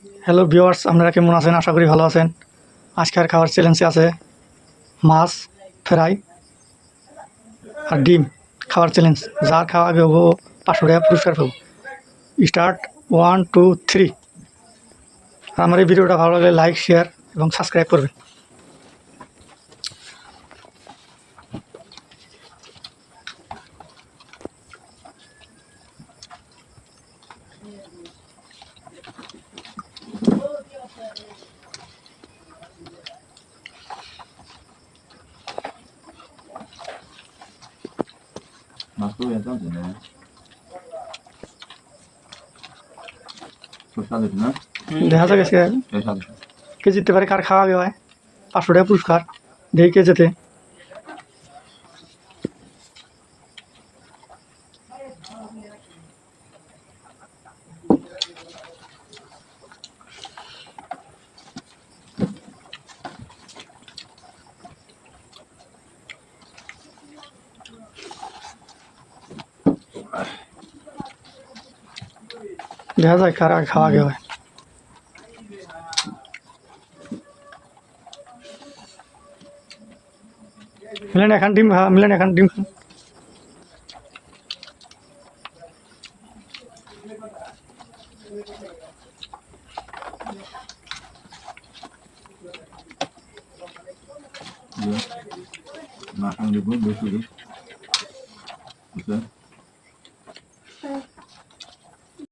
Hello viewers, আপনারা কেমন আছেন? আশা করি ভালো আছেন। আজকের খাবার চ্যালেঞ্জে আছে মাছ ফ্রাই আর ডিম খাওয়ার চ্যালেঞ্জ। যার খাওয়া আগে হবো 500 টাকা পুরস্কার পাবো। স্টার্ট 1 2 3। আমার এই ভিডিওটা ভালো লাগলে লাইক শেয়ার এবং সাবস্ক্রাইব করবেন। মাছগুলো এত আছে না খুব স্বাদ হয়েছে না দেখা যাক আজকে এই স্বাদ কে জিততে পারে, কার খাওয়া আগে হয়। 500 টাকা পুরস্কার, দেখি কে যেতে। দেখা যায় কার আগে খাওয়া আগে হয়। মিলেন এখন ডিম খা, মিলেন এখন ডিম খান। মাখান দেবো বেশি বুঝলেন